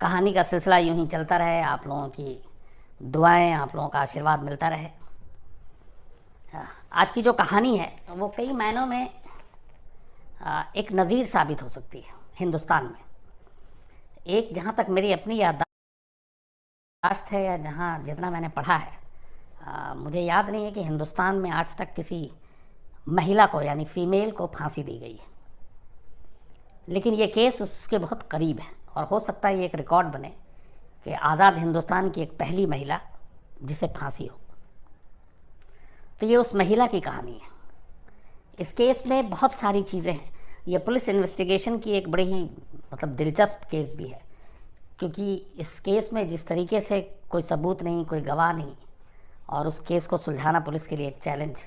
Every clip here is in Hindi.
कहानी का सिलसिला यूं ही चलता रहे, आप लोगों की दुआएं, आप लोगों का आशीर्वाद मिलता रहे। आज की जो कहानी है वो कई मायनों में एक नज़ीर साबित हो सकती है हिंदुस्तान में। एक, जहाँ तक मेरी अपनी याददाश्त है या जहाँ जितना मैंने पढ़ा है, मुझे याद नहीं है कि हिंदुस्तान में आज तक किसी महिला को यानी फ़ीमेल को फांसी दी गई है। लेकिन ये केस उसके बहुत करीब है और हो सकता है ये एक रिकॉर्ड बने कि आज़ाद हिंदुस्तान की एक पहली महिला जिसे फांसी हो। तो ये उस महिला की कहानी है। इस केस में बहुत सारी चीज़ें हैं। ये पुलिस इन्वेस्टिगेशन की एक बड़ी ही दिलचस्प केस भी है, क्योंकि इस केस में जिस तरीके से कोई सबूत नहीं, कोई गवाह नहीं, और उस केस को सुलझाना पुलिस के लिए एक चैलेंज।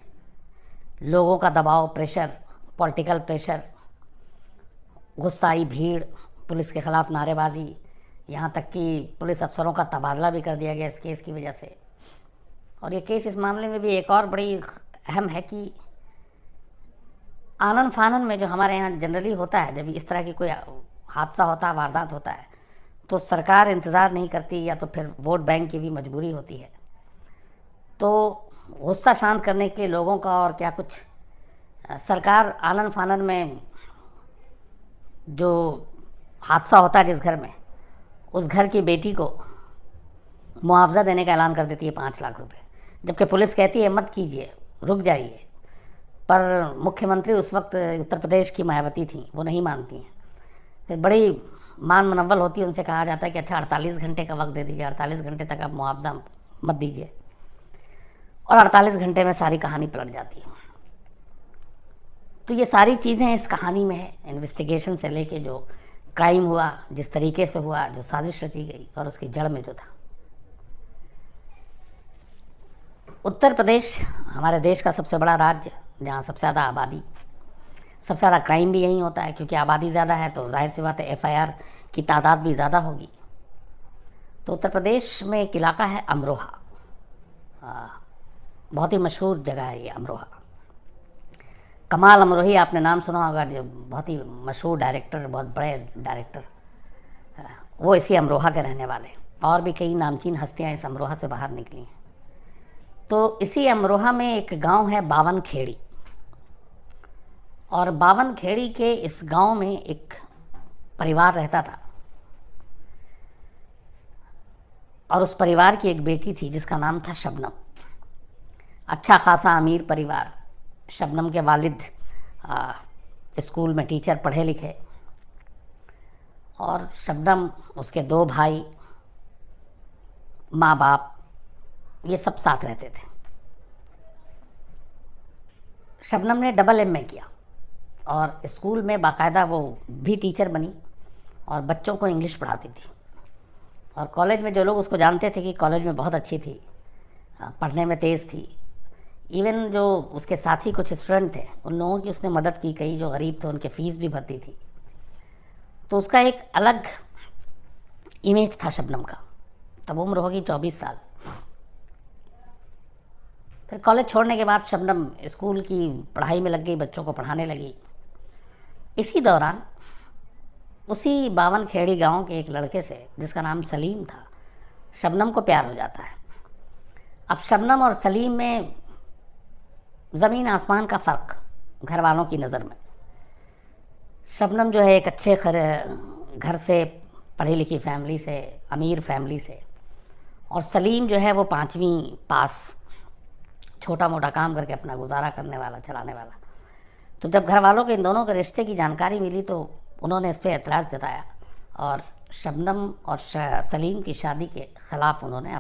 लोगों का दबाव, प्रेशर, पॉलिटिकल प्रेशर, गुस्साई भीड़, पुलिस के ख़िलाफ़ नारेबाजी, यहाँ तक कि पुलिस अफसरों का तबादला भी कर दिया गया इस केस की वजह से। और ये केस इस मामले में भी एक और बड़ी अहम है कि आनन फानन में जो हमारे यहाँ जनरली होता है, जब इस तरह की कोई हादसा होता है, वारदात होता है, तो सरकार इंतज़ार नहीं करती या तो फिर वोट बैंक की भी मजबूरी होती है। तो गुस्सा शांत करने के लिए लोगों का और क्या कुछ, सरकार आनन फानन में जो हादसा होता है जिस घर में, उस घर की बेटी को मुआवजा देने का ऐलान कर देती है 5 लाख रुपए, जबकि पुलिस कहती है मत कीजिए, रुक जाइए। पर मुख्यमंत्री उस वक्त उत्तर प्रदेश की मायावती थी, वो नहीं मानती हैं। फिर बड़ी मान मनव्वल होती है, उनसे कहा जाता है कि अच्छा 48 घंटे का वक्त दे दीजिए, 48 घंटे तक आप मुआवजा मत दीजिए। और 48 घंटे में सारी कहानी पलट जाती है। तो ये सारी चीज़ें इस कहानी में है, इन्वेस्टिगेशन से लेके जो क्राइम हुआ, जिस तरीके से हुआ, जो साजिश रची गई और उसकी जड़ में जो था। उत्तर प्रदेश हमारे देश का सबसे बड़ा राज्य, जहाँ सबसे ज़्यादा आबादी, सबसे ज़्यादा क्राइम भी यहीं होता है, क्योंकि आबादी ज़्यादा है तो जाहिर सी बात है FIR की तादाद भी ज़्यादा होगी। तो उत्तर प्रदेश में एक इलाका है अमरोहा, बहुत ही मशहूर जगह है ये अमरोहा। कमाल अमरोही आपने नाम सुना होगा, जो बहुत ही मशहूर डायरेक्टर, बहुत बड़े डायरेक्टर, वो इसी अमरोहा के रहने वाले। और भी कई नामचीन हस्तियाँ इस अमरोहा से बाहर निकली हैं। तो इसी अमरोहा में एक गांव है बावन खेड़ी, और बावन खेड़ी के इस गांव में एक परिवार रहता था, और उस परिवार की एक बेटी थी जिसका नाम था शबनम। अच्छा खासा अमीर परिवार। शबनम के वालिद स्कूल में टीचर, पढ़े लिखे, और शबनम, उसके 2 भाई, माँ बाप, ये सब साथ रहते थे। शबनम ने डबल MA किया और स्कूल में बाकायदा वो भी टीचर बनी और बच्चों को इंग्लिश पढ़ाती थी। और कॉलेज में जो लोग उसको जानते थे कि कॉलेज में बहुत अच्छी थी, पढ़ने में तेज़ थी। इवन जो उसके साथी कुछ स्टूडेंट थे, उन लोगों की उसने मदद की, कई जो गरीब थे उनके फ़ीस भी भरती थी। तो उसका एक अलग इमेज था शबनम का। तब उम्र होगी 24 साल। फिर कॉलेज छोड़ने के बाद शबनम स्कूल की पढ़ाई में लग गई, बच्चों को पढ़ाने लगी। इसी दौरान उसी बावन खेड़ी गांव के एक लड़के से, जिसका नाम सलीम था, शबनम को प्यार हो जाता है। अब शबनम और सलीम में ज़मीन आसमान का फ़र्क घर वालों की नज़र में। शबनम जो है एक अच्छे घर से, पढ़ी लिखी फैमिली से, अमीर फैमिली से, और सलीम जो है वो 5वीं पास, छोटा मोटा काम करके अपना गुजारा करने वाला, चलाने वाला। तो जब घर वालों को इन दोनों के रिश्ते की जानकारी मिली तो उन्होंने इस पर एतराज़ जताया और शबनम और सलीम की शादी के ख़िलाफ़ उन्होंने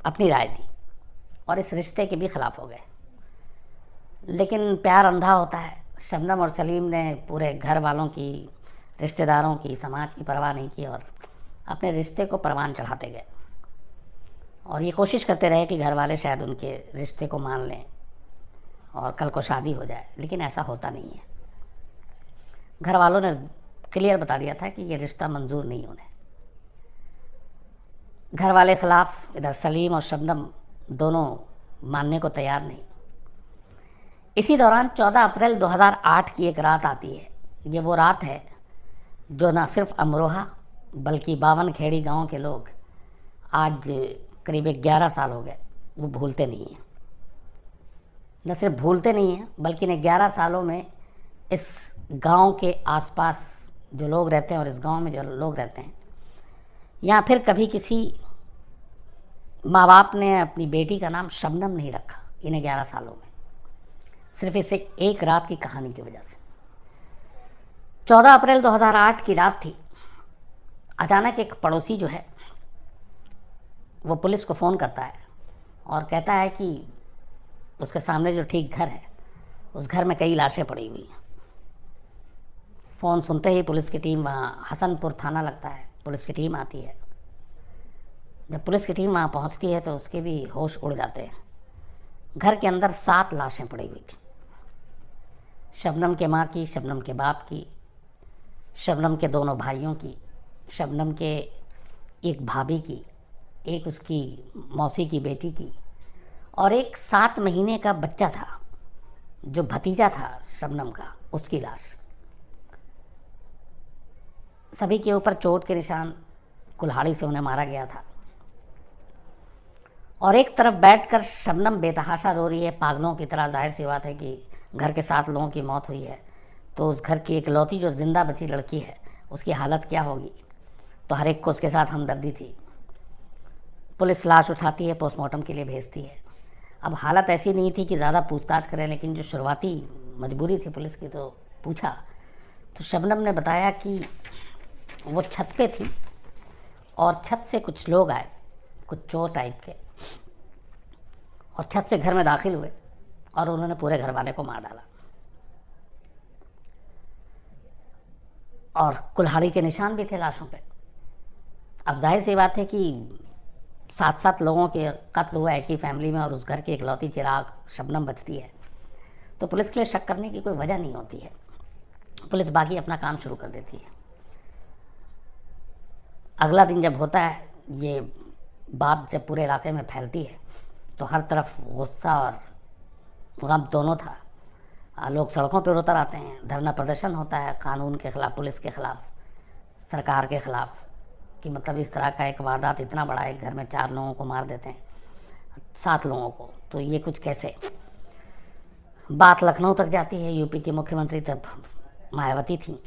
अपनी राय दी और इस रिश्ते के भी ख़िलाफ़ हो गए। लेकिन प्यार अंधा होता है। शबनम और सलीम ने पूरे घर वालों की, रिश्तेदारों की, समाज की परवाह नहीं की और अपने रिश्ते को परवान चढ़ाते गए और ये कोशिश करते रहे कि घर वाले शायद उनके रिश्ते को मान लें और कल को शादी हो जाए। लेकिन ऐसा होता नहीं है। घर वालों ने क्लियर बता दिया था कि ये रिश्ता मंजूर नहीं उन्हें। घर वाले ख़िलाफ़, इधर सलीम और शबनम दोनों मानने को तैयार नहीं। इसी दौरान 14 अप्रैल 2008 की एक रात आती है। ये वो रात है जो न सिर्फ अमरोहा बल्कि 52 खेड़ी गांव के लोग आज करीब 11 साल हो गए वो भूलते नहीं हैं। न सिर्फ भूलते नहीं हैं बल्कि इन 11 सालों में इस गांव के आसपास जो लोग रहते हैं और इस गांव में जो लोग रहते हैं, या फिर कभी किसी माँ बाप ने अपनी बेटी का नाम शबनम नहीं रखा इन 11 सालों में, सिर्फ इसे एक रात की कहानी की वजह से। 14 अप्रैल 2008 की रात थी। अचानक एक पड़ोसी जो है वो पुलिस को फ़ोन करता है और कहता है कि उसके सामने जो ठीक घर है उस घर में कई लाशें पड़ी हुई हैं। फ़ोन सुनते ही पुलिस की टीम वहाँ, हसनपुर थाना लगता है, पुलिस की टीम आती है। जब पुलिस की टीम वहाँ पहुँचती है तो उसके भी होश उड़ जाते हैं। घर के अंदर 7 लाशें पड़ी हुई थी। शबनम के माँ की, शबनम के बाप की, शबनम के दोनों भाइयों की, शबनम के एक भाभी की, एक उसकी मौसी की बेटी की, और एक 7 महीने का बच्चा था जो भतीजा था शबनम का, उसकी लाश। सभी के ऊपर चोट के निशान, कुल्हाड़ी से उन्हें मारा गया था। और एक तरफ बैठकर शबनम बेतहाशा रो रही है पागलों की तरह। जाहिर सी बात है कि घर के 7 लोगों की मौत हुई है तो उस घर की इकलौती जो जिंदा बची लड़की है उसकी हालत क्या होगी। तो हर एक को उसके साथ हमदर्दी थी। पुलिस लाश उठाती है, पोस्टमार्टम के लिए भेजती है। अब हालत ऐसी नहीं थी कि ज़्यादा पूछताछ करें, लेकिन जो शुरुआती मजबूरी थी पुलिस की, तो पूछा। तो शबनम ने बताया कि वो छत पे थी और छत से कुछ लोग आए, कुछ चोर टाइप के, और छत से घर में दाखिल हुए और उन्होंने पूरे घर वाले को मार डाला। और कुल्हाड़ी के निशान भी थे लाशों पे। अब जाहिर सी बात है कि 7 लोगों के कत्ल हुआ एक ही फैमिली में और उस घर की इकलौती चिराग शबनम बचती है, तो पुलिस के लिए शक करने की कोई वजह नहीं होती है। पुलिस बाकी अपना काम शुरू कर देती है। अगला दिन जब होता है, ये बात जब पूरे इलाके में फैलती है तो हर तरफ गुस्सा और गम दोनों था। लोग सड़कों पर उतर आते हैं, धरना प्रदर्शन होता है कानून के ख़िलाफ़, पुलिस के ख़िलाफ़, सरकार के ख़िलाफ़, कि मतलब इस तरह का एक वारदात इतना बड़ा, एक घर में 4 लोगों को मार देते हैं, 7 लोगों को, तो ये कुछ कैसे। बात लखनऊ तक जाती है। यूपी की मुख्यमंत्री तब मायावती थी।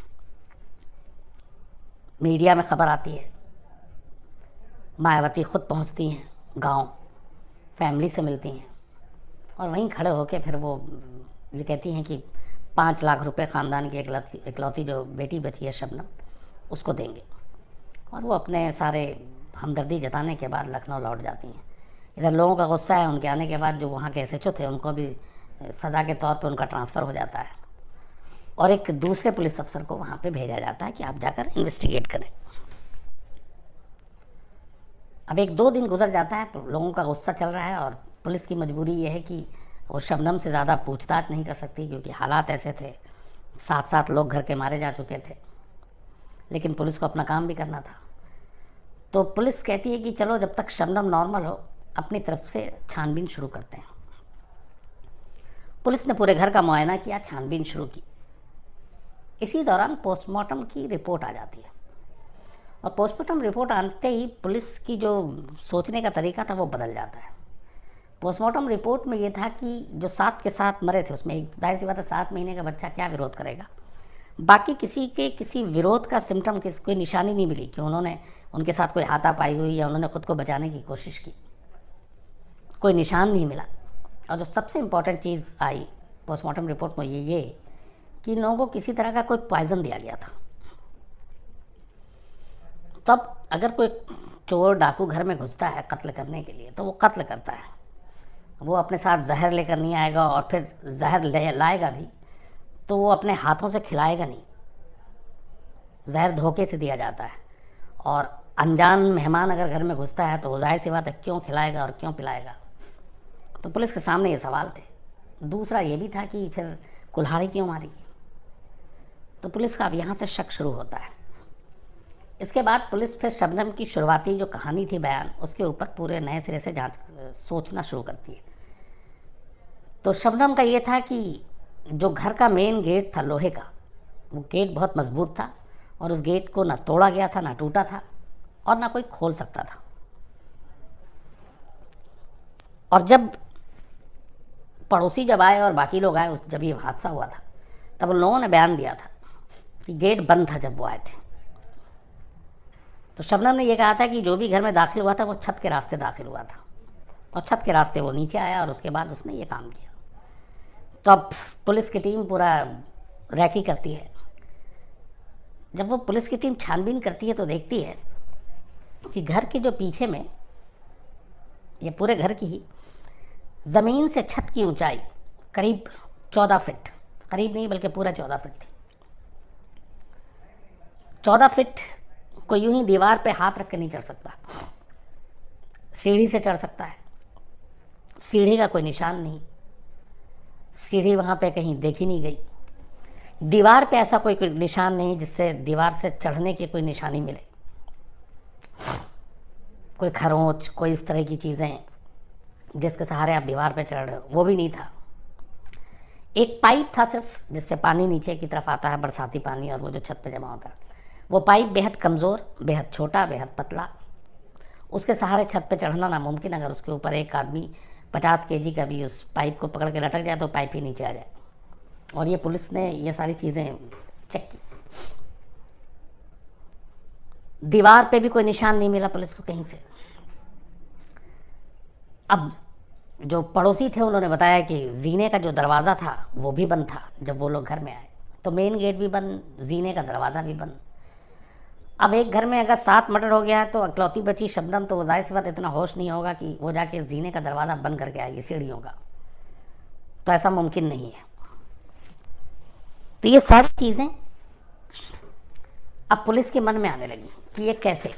मीडिया में खबर आती है, मायावती खुद पहुंचती हैं गांव, फैमिली से मिलती हैं और वहीं खड़े होकर फिर वो ये कहती हैं कि 5 लाख रुपए ख़ानदान की इकलौती जो बेटी बची है शबनम, उसको देंगे। और वो अपने सारे हमदर्दी जताने के बाद लखनऊ लौट जाती हैं। इधर लोगों का गुस्सा है, उनके आने के बाद जो वहाँ के एसएचओ थे उनको भी सज़ा के तौर पे उनका ट्रांसफ़र हो जाता है और एक दूसरे पुलिस अफसर को वहाँ पे भेजा जाता है कि आप जाकर इन्वेस्टिगेट करें। अब 1-2 दिन गुजर जाता है, लोगों का गुस्सा चल रहा है और पुलिस की मजबूरी ये है कि वो शबनम से ज़्यादा पूछताछ नहीं कर सकती क्योंकि हालात ऐसे थे। 7 लोग घर के मारे जा चुके थे, लेकिन पुलिस को अपना काम भी करना था। तो पुलिस कहती है कि चलो जब तक शबनम नॉर्मल हो अपनी तरफ से छानबीन शुरू करते हैं। पुलिस ने पूरे घर का मुआयना किया, छानबीन शुरू की। इसी दौरान पोस्टमार्टम की रिपोर्ट आ जाती है और पोस्टमार्टम रिपोर्ट आते ही पुलिस की जो सोचने का तरीका था वो बदल जाता है। पोस्टमार्टम रिपोर्ट में ये था कि जो 7 के 7 मरे थे उसमें एक जाहिर सी बात है 7 महीने का बच्चा क्या विरोध करेगा। बाकी किसी के किसी विरोध का सिम्टम, कोई निशानी नहीं मिली कि उन्होंने उनके साथ कोई हाथापाई हुई या उन्होंने खुद को बचाने की कोशिश की, कोई निशान नहीं मिला। और जो सबसे इम्पॉर्टेंट चीज़ आई पोस्टमार्टम रिपोर्ट में ये कि इन लोगों को किसी तरह का कोई पॉइजन दिया गया था। तब अगर कोई चोर डाकू घर में घुसता है कत्ल करने के लिए तो वो कत्ल करता है, वो अपने साथ जहर लेकर नहीं आएगा और फिर जहर लाएगा भी तो वो अपने हाथों से खिलाएगा नहीं, जहर धोखे से दिया जाता है। और अनजान मेहमान अगर घर में घुसता है तो वो जाहिर सी बात है क्यों खिलाएगा और क्यों पिलाएगा। तो पुलिस के सामने ये सवाल थे। दूसरा ये भी था कि फिर कुल्हाड़ी क्यों मारी। तो पुलिस का अब यहाँ से शक शुरू होता है। इसके बाद पुलिस फिर शबनम की शुरुआती जो कहानी थी बयान, उसके ऊपर पूरे नए सिरे से सोचना शुरू करती है। तो शबनम का ये था कि जो घर का मेन गेट था लोहे का, वो गेट बहुत मजबूत था और उस गेट को ना तोड़ा गया था, ना टूटा था, और ना कोई खोल सकता था। और जब पड़ोसी जब आए और बाकी लोग आए, जब ये हादसा हुआ था, तब उन लोगों ने बयान दिया था कि गेट बंद था जब वो आए थे। तो शबनम ने यह कहा था कि जो भी घर में दाखिल हुआ था वो छत के रास्ते दाखिल हुआ था, और छत के रास्ते वो नीचे आया और उसके बाद उसने ये काम किया। तो अब पुलिस की टीम पूरा रैकी करती है। जब वो पुलिस की टीम छानबीन करती है तो देखती है कि घर के जो पीछे में, ये पूरे घर की ही ज़मीन से छत की ऊंचाई करीब 14 फीट, करीब नहीं बल्कि पूरा 14 फीट थी। 14 फीट कोई यूं ही दीवार पे हाथ रख के नहीं चढ़ सकता। सीढ़ी से चढ़ सकता है, सीढ़ी का कोई निशान नहीं, सीढ़ी वहाँ पे कहीं देखी नहीं गई। दीवार पे ऐसा कोई निशान नहीं जिससे दीवार से चढ़ने की कोई निशानी मिले, कोई खरोंच, कोई इस तरह की चीज़ें जिसके सहारे आप दीवार पे चढ़ रहे हो, वो भी नहीं था। एक पाइप था सिर्फ, जिससे पानी नीचे की तरफ आता है, बरसाती पानी, और वो जो छत पे जमा होता है, वो पाइप बेहद कमज़ोर, बेहद छोटा, बेहद पतला। उसके सहारे छत पे चढ़ना नामुमकिन। अगर उसके ऊपर एक आदमी 50 केजी का भी उस पाइप को पकड़ के लटक जाए तो पाइप ही नीचे आ जाए। और ये पुलिस ने ये सारी चीज़ें चेक की। दीवार पे भी कोई निशान नहीं मिला पुलिस को कहीं से। अब जो पड़ोसी थे उन्होंने बताया कि जीने का जो दरवाज़ा था वो भी बंद था जब वो लोग घर में आए। तो मेन गेट भी बंद, जीने का दरवाज़ा भी बंद। अब एक घर में अगर 7 मर्डर हो गया है तो अकलौती बची शबनम, तो वो जाहिर सी बात इतना होश नहीं होगा कि वो जाके जीने का दरवाज़ा बंद करके आएगी सीढ़ियों का, तो ऐसा मुमकिन नहीं है। तो ये सारी चीज़ें अब पुलिस के मन में आने लगी कि ये कैसे,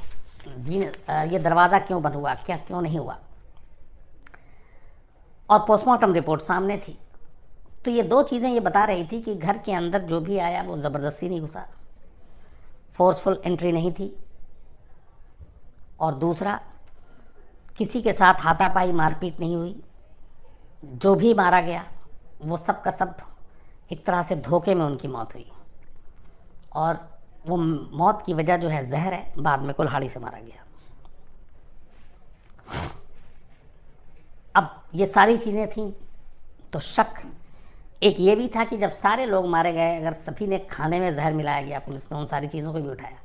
ये दरवाज़ा क्यों बंद हुआ, क्या क्यों नहीं हुआ। और पोस्टमार्टम रिपोर्ट सामने थी, तो ये 2 चीज़ें ये बता रही थी कि घर के अंदर जो भी आया वो ज़बरदस्ती नहीं घुसा, फोर्सफुल एंट्री नहीं थी, और दूसरा किसी के साथ हाथापाई मारपीट नहीं हुई। जो भी मारा गया वो सब का सब एक तरह से धोखे में उनकी मौत हुई, और वो मौत की वजह जो है जहर है, बाद में कुल्हाड़ी से मारा गया। अब ये सारी चीज़ें थीं तो शक एक ये भी था कि जब सारे लोग मारे गए, अगर सभी ने खाने में जहर मिलाया गया, पुलिस ने उन सारी चीज़ों को भी उठाया।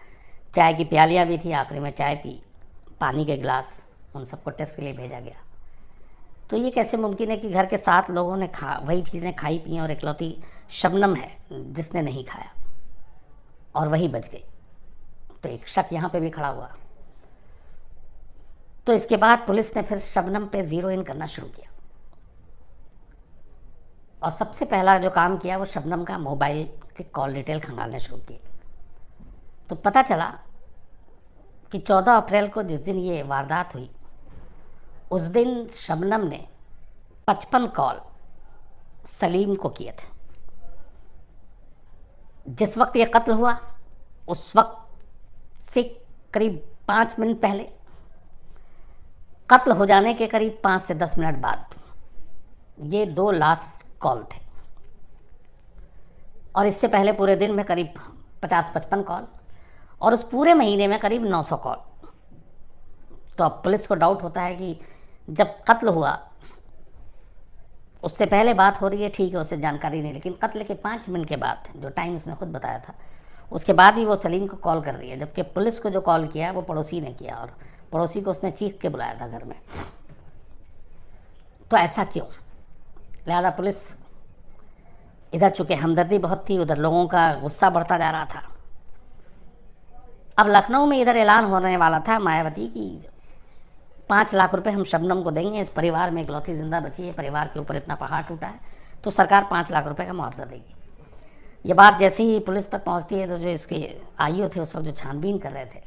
चाय की प्यालियाँ भी थी, आखिरी में चाय पी, पानी के गिलास, उन सबको टेस्ट के लिए भेजा गया। तो ये कैसे मुमकिन है कि घर के 7 लोगों ने वही चीज़ें खाई पी और इकलौती शबनम है जिसने नहीं खाया और वही बच गई। तो एक शक यहाँ पे भी खड़ा हुआ। तो इसके बाद पुलिस ने फिर शबनम पे ज़ीरो इन करना शुरू किया, और सबसे पहला जो काम किया वो शबनम का मोबाइल के कॉल डिटेल खंगालने शुरू किए। तो पता चला कि 14 अप्रैल को जिस दिन ये वारदात हुई, उस दिन शबनम ने 55 कॉल सलीम को किए थे। जिस वक्त ये कत्ल हुआ उस वक्त से करीब 5 मिनट पहले, कत्ल हो जाने के करीब 5 से 10 मिनट बाद ये 2 लास्ट कॉल थे। और इससे पहले पूरे दिन में करीब 50-55 कॉल, और उस पूरे महीने में करीब 900 कॉल। तो अब पुलिस को डाउट होता है कि जब कत्ल हुआ उससे पहले बात हो रही है, ठीक है, उससे जानकारी नहीं, लेकिन कत्ल के 5 मिनट के बाद, जो टाइम उसने खुद बताया था, उसके बाद भी वो सलीम को कॉल कर रही है, जबकि पुलिस को जो कॉल किया वो पड़ोसी ने किया, और पड़ोसी को उसने चीख के बुलाया था घर में। तो ऐसा क्यों? लिहाजा पुलिस, इधर चूँकि हमदर्दी बहुत थी, उधर लोगों का गुस्सा बढ़ता जा रहा था। अब लखनऊ में इधर ऐलान होने वाला था मायावती की 5 लाख रुपए हम शबनम को देंगे, इस परिवार में इकलौती जिंदा बची है, परिवार के ऊपर इतना पहाड़ टूटा है, तो सरकार 5 लाख रुपए का मुआवजा देगी। ये बात जैसे ही पुलिस तक पहुंचती है तो जो इसके आईओ थे उस वक्त जो छानबीन कर रहे थे,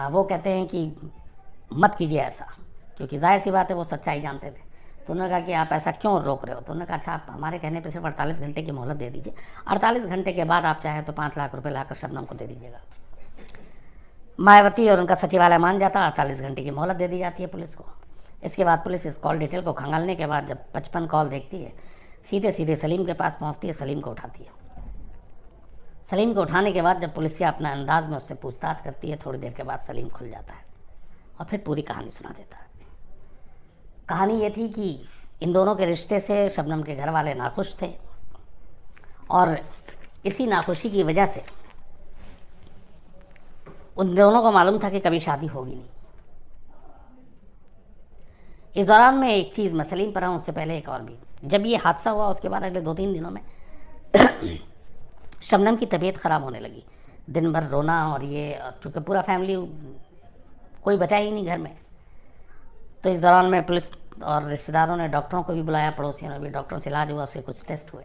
वो कहते हैं कि मत कीजिए ऐसा, क्योंकि जाहिर सी बात है वो सच्चाई जानते थे। तो उन्होंने कहा कि आप ऐसा क्यों रोक रहे हो? तो उन्होंने कहा अच्छा, आप हमारे कहने पर सिर्फ 48 घंटे की मोहलत दे दीजिए, 48 घंटे के बाद आप चाहें तो 5 लाख रुपये लाकर शबनम को दे दीजिएगा। मायावती और उनका सचिवालय मान जाता, 48 घंटे की मोहलत दे दी जाती है पुलिस को। इसके बाद पुलिस इस कॉल डिटेल को खंगालने के बाद जब 55 कॉल देखती है, सीधे सीधे सलीम के पास पहुंचती है, सलीम को उठाती है। सलीम को उठाने के बाद जब पुलिसिया अपना अंदाज में उससे पूछताछ करती है, थोड़ी देर के बाद सलीम खुल जाता है और फिर पूरी कहानी सुना देता है। कहानी ये थी कि इन दोनों के रिश्ते से शबनम के घर वाले नाखुश थे और इसी नाखुशी की वजह से उन दोनों को मालूम था कि कभी शादी होगी नहीं। इस दौरान में एक चीज़ मैं सलीम पर हूँ, उससे पहले एक और भी। जब ये हादसा हुआ उसके बाद अगले 2-3 दिनों में शबनम की तबीयत ख़राब होने लगी। दिन भर रोना और ये, चूँकि पूरा फैमिली कोई बचा ही नहीं घर में, तो इस दौरान में पुलिस और रिश्तेदारों ने डॉक्टरों को भी बुलाया, पड़ोसियों ने भी। डॉक्टरों से इलाज हुआ, उससे कुछ टेस्ट हुए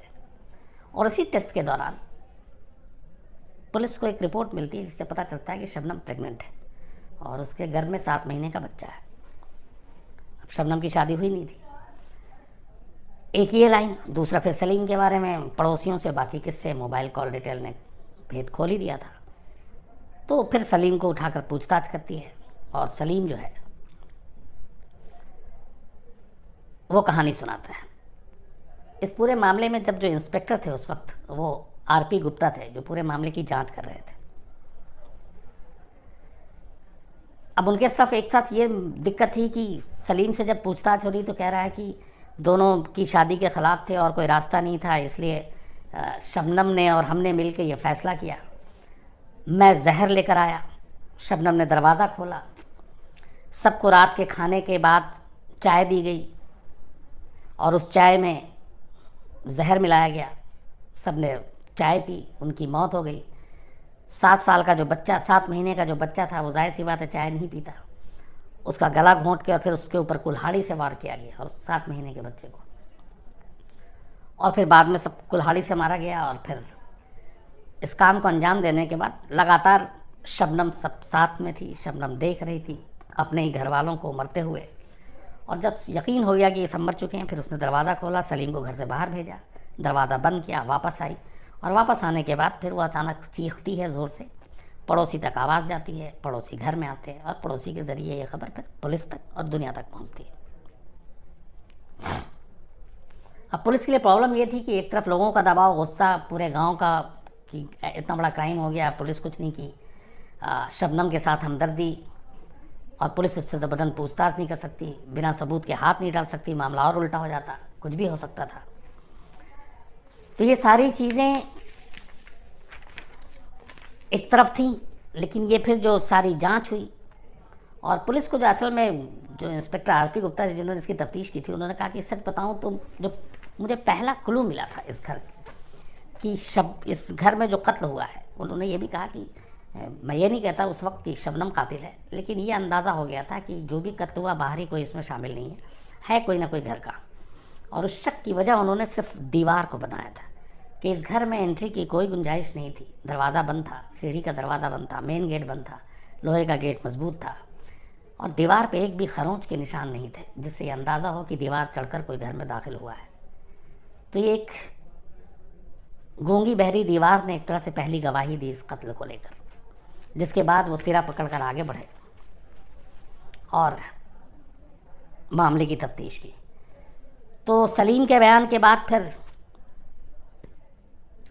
और इसी टेस्ट के दौरान पुलिस को एक रिपोर्ट मिलती है जिससे पता चलता है कि शबनम प्रेग्नेंट है और उसके गर्भ में 7 महीने का बच्चा है। अब शबनम की शादी हुई नहीं थी। एक ये लाइन, दूसरा फिर सलीम के बारे में पड़ोसियों से बाकी किस्से, मोबाइल कॉल डिटेल ने भेद खोल ही दिया था। तो फिर सलीम को उठाकर पूछताछ करती है और सलीम जो है वो कहानी सुनाता है। इस पूरे मामले में जब जो इंस्पेक्टर थे उस वक्त, वो आरपी गुप्ता थे, जो पूरे मामले की जांच कर रहे थे। अब उनके साथ एक साथ ये दिक्कत थी कि सलीम से जब पूछताछ हो रही तो कह रहा है कि दोनों की शादी के ख़िलाफ़ थे और कोई रास्ता नहीं था, इसलिए शबनम ने और हमने मिलकर ये फ़ैसला किया। मैं जहर लेकर आया, शबनम ने दरवाज़ा खोला, सबको रात के खाने के बाद चाय दी गई और उस चाय में जहर मिलाया गया। सब ने चाय पी, उनकी मौत हो गई। 7 महीने का जो बच्चा था वो जाहिर सी बात है चाय नहीं पीता, उसका गला घोंट के और फिर उसके ऊपर कुल्हाड़ी से वार किया गया और 7 महीने के बच्चे को, और फिर बाद में सब कुल्हाड़ी से मारा गया। और फिर इस काम को अंजाम देने के बाद लगातार शबनम सब साथ में थी। शबनम देख रही थी अपने ही घर वालों को मरते हुए, और जब यकीन हो गया कि ये सब मर चुके हैं, फिर उसने दरवाज़ा खोला, सलीम को घर से बाहर भेजा, दरवाज़ा बंद किया, वापस आई और वापस आने के बाद फिर वो अचानक चीखती है ज़ोर से, पड़ोसी तक आवाज़ जाती है, पड़ोसी घर में आते हैं और पड़ोसी के ज़रिए ये खबर फिर पुलिस तक और दुनिया तक पहुंचती है। अब पुलिस के लिए प्रॉब्लम ये थी कि एक तरफ लोगों का दबाव, गुस्सा पूरे गांव का कि इतना बड़ा क्राइम हो गया, पुलिस कुछ नहीं की, शबनम के साथ हमदर्दी, और पुलिस उससे ज़बरदस्त पूछताछ नहीं कर सकती, बिना सबूत के हाथ नहीं डाल सकती, मामला और उल्टा हो जाता, कुछ भी हो सकता था। तो ये सारी चीज़ें एक तरफ थी, लेकिन ये फिर जो सारी जांच हुई और पुलिस को जो असल में जो इंस्पेक्टर आरपी गुप्ता जिन्होंने इसकी तफ्तीश की थी, उन्होंने कहा कि सच बताऊं तो जो मुझे पहला क्लू मिला था इस घर की इस घर में जो कत्ल हुआ है, उन्होंने ये भी कहा कि मैं ये नहीं कहता उस वक्त कि शबनम कातिल है, लेकिन ये अंदाज़ा हो गया था कि जो भी कत्ल हुआ बाहरी कोई इसमें शामिल नहीं है कोई ना कोई घर का। और उस शक की वजह उन्होंने सिर्फ दीवार को बनाया था कि इस घर में एंट्री की कोई गुंजाइश नहीं थी। दरवाज़ा बंद था, सीढ़ी का दरवाज़ा बंद था, मेन गेट बंद था, लोहे का गेट मजबूत था और दीवार पे एक भी खरोंच के निशान नहीं थे, जिससे ये अंदाज़ा हो कि दीवार चढ़कर कोई घर में दाखिल हुआ है। तो ये एक गूंगी बहरी दीवार ने एक तरह से पहली गवाही दी इस कत्ल को लेकर, जिसके बाद वो सिरा पकड़कर आगे बढ़े और मामले की तफ्तीश की। तो सलीम के बयान के बाद फिर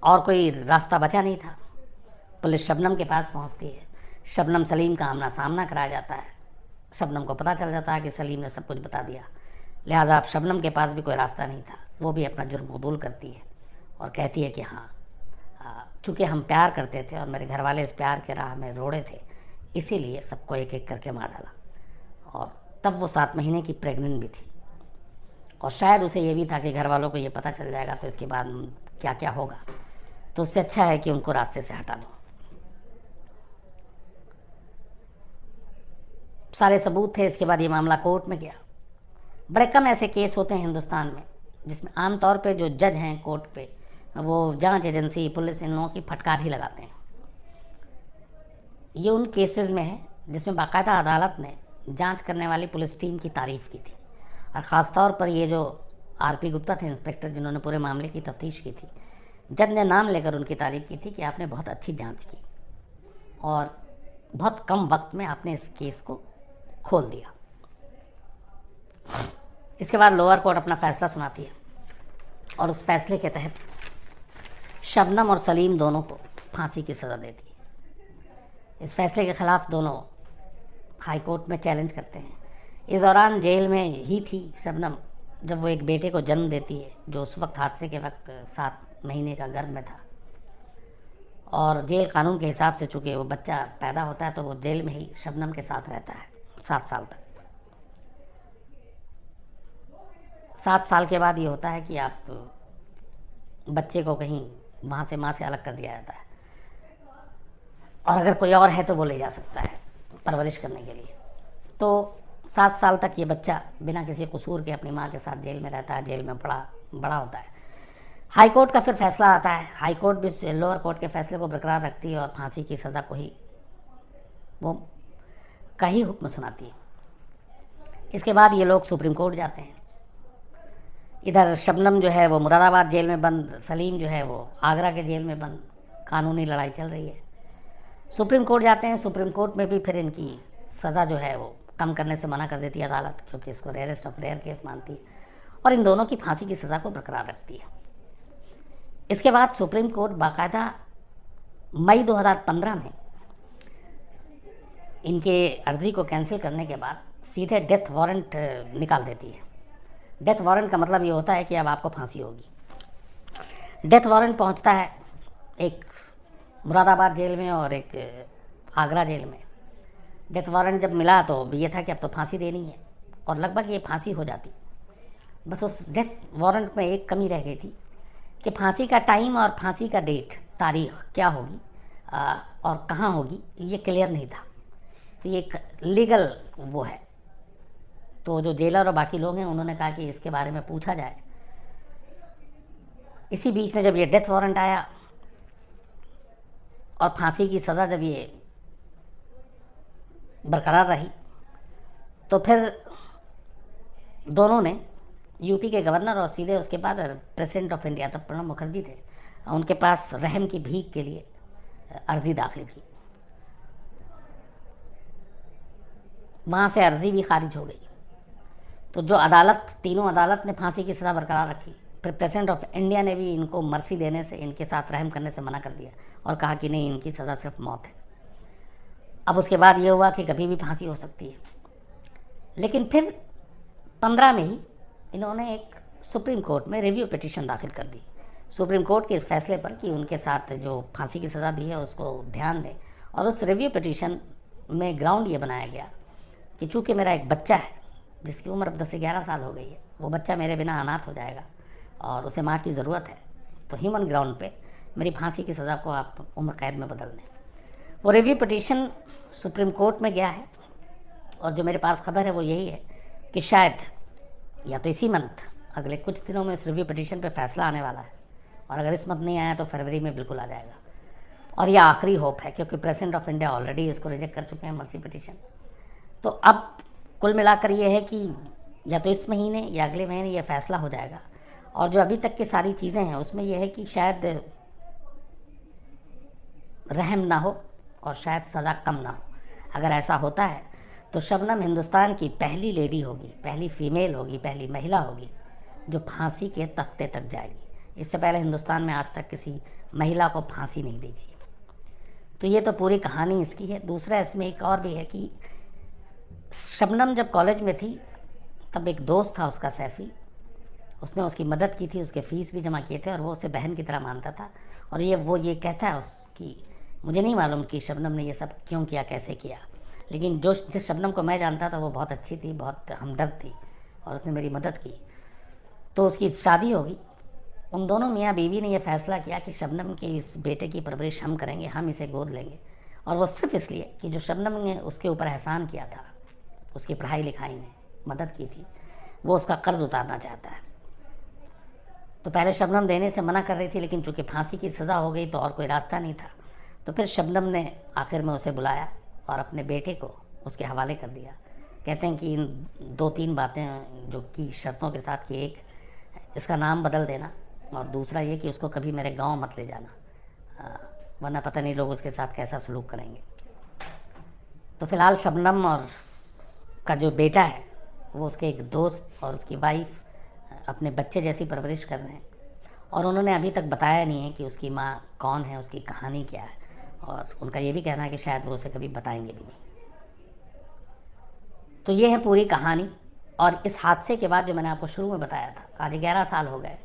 और कोई रास्ता बचा नहीं था। पुलिस शबनम के पास पहुंचती है, शबनम सलीम का आमना सामना कराया जाता है। शबनम को पता चल जाता है कि सलीम ने सब कुछ बता दिया, लिहाजा अब शबनम के पास भी कोई रास्ता नहीं था। वो भी अपना जुर्म कबूल करती है और कहती है कि हाँ, चूँकि हम प्यार करते थे और मेरे घर वाले इस प्यार के राह में रोड़े थे, इसीलिए सबको एक एक करके मार डाला। और तब वो 7 महीने की प्रेग्नेंट भी थी और शायद उसे ये भी था कि घर वालों को ये पता चल जाएगा तो इसके बाद क्या क्या होगा, तो उससे अच्छा है कि उनको रास्ते से हटा दो। सारे सबूत थे। इसके बाद ये मामला कोर्ट में गया। बड़े कम ऐसे केस होते हैं हिंदुस्तान में जिसमें आमतौर पे जो जज हैं कोर्ट पे, वो जांच एजेंसी, पुलिस, इन लोगों की फटकार ही लगाते हैं। ये उन केसेस में है जिसमें बाकायदा अदालत ने जांच करने वाली पुलिस टीम की तारीफ़ की थी, और ख़ास तौर पर ये जो आरपी गुप्ता थे इंस्पेक्टर, जिन्होंने पूरे मामले की तफ्तीश की थी, जज ने नाम लेकर उनकी तारीफ़ की थी कि आपने बहुत अच्छी जांच की और बहुत कम वक्त में आपने इस केस को खोल दिया। इसके बाद लोअर कोर्ट अपना फ़ैसला सुनाती है और उस फैसले के तहत शबनम और सलीम दोनों को फांसी की सज़ा देती है। इस फैसले के ख़िलाफ़ दोनों हाई कोर्ट में चैलेंज करते हैं। इस दौरान जेल में ही थी शबनम जब वो एक बेटे को जन्म देती है, जो उस वक्त हादसे के वक्त 7 महीने का गर्भ में था। और जेल कानून के हिसाब से चूँकि वो बच्चा पैदा होता है तो वो जेल में ही शबनम के साथ रहता है 7 साल तक। 7 साल के बाद ये होता है कि आप बच्चे को कहीं वहाँ से माँ से अलग कर दिया जाता है, और अगर कोई और है तो वो ले जा सकता है परवरिश करने के लिए। तो 7 साल तक ये बच्चा बिना किसी कसूर के अपनी माँ के साथ जेल में रहता है, जेल में बड़ा होता है। हाई कोर्ट का फिर फैसला आता है। हाई कोर्ट भी लोअर कोर्ट के फैसले को बरकरार रखती है और फांसी की सज़ा को ही वो का ही हुक्म सुनाती है। इसके बाद ये लोग सुप्रीम कोर्ट जाते हैं। इधर शबनम जो है वो मुरादाबाद जेल में बंद, सलीम जो है वो आगरा के जेल में बंद। कानूनी लड़ाई चल रही है। सुप्रीम कोर्ट जाते हैं। सुप्रीम कोर्ट में भी फिर इनकी सज़ा जो है वो कम करने से मना कर देती है अदालत, क्योंकि इसको रेयरेस्ट ऑफ रेयर केस मानती है और इन दोनों की फांसी की सज़ा को बरकरार रखती है। इसके बाद सुप्रीम कोर्ट बाकायदा मई 2015 में इनके अर्ज़ी को कैंसिल करने के बाद सीधे डेथ वारंट निकाल देती है। डेथ वारंट का मतलब ये होता है कि अब आपको फांसी होगी। डेथ वारंट पहुंचता है एक मुरादाबाद जेल में और एक आगरा जेल में। डेथ वारंट जब मिला तो ये था कि अब तो फांसी देनी है, और लगभग ये फांसी हो जाती। बस उस डेथ वारंट में एक कमी रह गई थी कि फांसी का टाइम और फांसी का डेट, तारीख़ क्या होगी और कहाँ होगी, ये क्लियर नहीं था। तो ये एक लीगल वो है। तो जो जेलर और बाकी लोग हैं उन्होंने कहा कि इसके बारे में पूछा जाए। इसी बीच में जब ये डेथ वारंट आया और फांसी की सज़ा जब ये बरकरार रही, तो फिर दोनों ने, यूपी के गवर्नर और सीधे उसके बाद प्रेसिडेंट ऑफ इंडिया, तब प्रणब मुखर्जी थे, उनके पास रहम की भीख के लिए अर्ज़ी दाखिल की। वहाँ से अर्ज़ी भी खारिज हो गई। तो जो अदालत, तीनों अदालत ने फांसी की सज़ा बरकरार रखी। फिर प्रेसिडेंट ऑफ इंडिया ने भी इनको मर्सी देने से, इनके साथ रहम करने से मना कर दिया और कहा कि नहीं, इनकी सज़ा सिर्फ मौत है। अब उसके बाद ये हुआ कि कभी भी फांसी हो सकती है। लेकिन फिर 15 में ही इन्होंने एक सुप्रीम कोर्ट में रिव्यू पिटीशन दाखिल कर दी सुप्रीम कोर्ट के इस फैसले पर कि उनके साथ जो फांसी की सज़ा दी है उसको ध्यान दें। और उस रिव्यू पिटीशन में ग्राउंड ये बनाया गया कि चूँकि मेरा एक बच्चा है जिसकी उम्र अब 10 से 11 साल हो गई है, वो बच्चा मेरे बिना अनाथ हो जाएगा और उसे माँ की ज़रूरत है, तो ह्यूमन ग्राउंड पे मेरी फांसी की सज़ा को आप उम्र कैद में बदल दें। वो रिव्यू पिटीशन सुप्रीम कोर्ट में गया है और जो मेरे पास खबर है वो यही है कि शायद या तो इसी मंथ, अगले कुछ दिनों में इस रिव्यू पिटीशन पे फैसला आने वाला है, और अगर इस मंथ नहीं आया तो फरवरी में बिल्कुल आ जाएगा। और यह आखिरी होप है क्योंकि प्रेसिडेंट ऑफ इंडिया ऑलरेडी इसको रिजेक्ट कर चुके हैं, मर्सी पिटीशन। तो अब कुल मिलाकर ये है कि या तो इस महीने या अगले महीने ये फैसला हो जाएगा। और जो अभी तक की सारी चीज़ें हैं उसमें यह है कि शायद रहम ना हो और शायद सज़ा कम ना हो। अगर ऐसा होता है तो शबनम हिंदुस्तान की पहली लेडी होगी, पहली फ़ीमेल होगी, पहली महिला होगी जो फांसी के तख्ते तक जाएगी। इससे पहले हिंदुस्तान में आज तक किसी महिला को फांसी नहीं दी गई। तो ये तो पूरी कहानी इसकी है। दूसरा इसमें एक और भी है कि शबनम जब कॉलेज में थी तब एक दोस्त था उसका, सैफ़ी, उसने उसकी मदद की थी, उसके फ़ीस भी जमा किए थे और वो उसे बहन की तरह मानता था। और ये कहता है उसकी, मुझे नहीं मालूम कि शबनम ने ये सब क्यों किया, कैसे किया, लेकिन जिस शबनम को मैं जानता था वो बहुत अच्छी थी, बहुत हमदर्द थी और उसने मेरी मदद की। तो उसकी शादी होगी। उन दोनों मियाँ बीवी ने यह फ़ैसला किया कि शबनम के इस बेटे की परवरिश हम करेंगे, हम इसे गोद लेंगे। और वो सिर्फ इसलिए कि जो शबनम ने उसके ऊपर एहसान किया था, उसकी पढ़ाई लिखाई में मदद की थी, वो उसका कर्ज़ उतारना चाहता है। तो पहले शबनम देने से मना कर रही थी, लेकिन चूँकि फांसी की सज़ा हो गई तो और कोई रास्ता नहीं था। तो फिर शबनम ने आखिर में उसे बुलाया और अपने बेटे को उसके हवाले कर दिया। कहते हैं कि इन 2-3 बातें जो कि शर्तों के साथ कि एक, इसका नाम बदल देना, और दूसरा ये कि उसको कभी मेरे गांव मत ले जाना, वरना पता नहीं लोग उसके साथ कैसा सलूक करेंगे। तो फ़िलहाल शबनम और का जो बेटा है वो उसके एक दोस्त और उसकी वाइफ अपने बच्चे जैसी परवरिश कर रहे हैं। और उन्होंने अभी तक बताया नहीं है कि उसकी माँ कौन है, उसकी कहानी क्या है, और उनका ये भी कहना है कि शायद वो उसे कभी बताएंगे भी नहीं। तो ये है पूरी कहानी। और इस हादसे के बाद जो मैंने आपको शुरू में बताया था, आज 11 साल हो गए,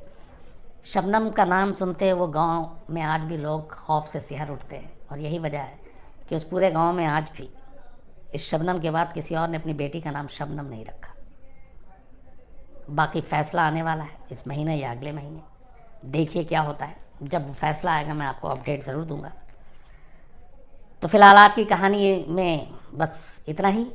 शबनम का नाम सुनते वो गांव में आज भी लोग खौफ से सिहर उठते हैं। और यही वजह है कि उस पूरे गांव में आज भी इस शबनम के बाद किसी और ने अपनी बेटी का नाम शबनम नहीं रखा। बाकी फ़ैसला आने वाला है इस महीने या अगले महीने, देखिए क्या होता है। जब वो फैसला आएगा मैं आपको अपडेट ज़रूर दूंगा। तो फ़िलहाल आज की कहानी में बस इतना ही।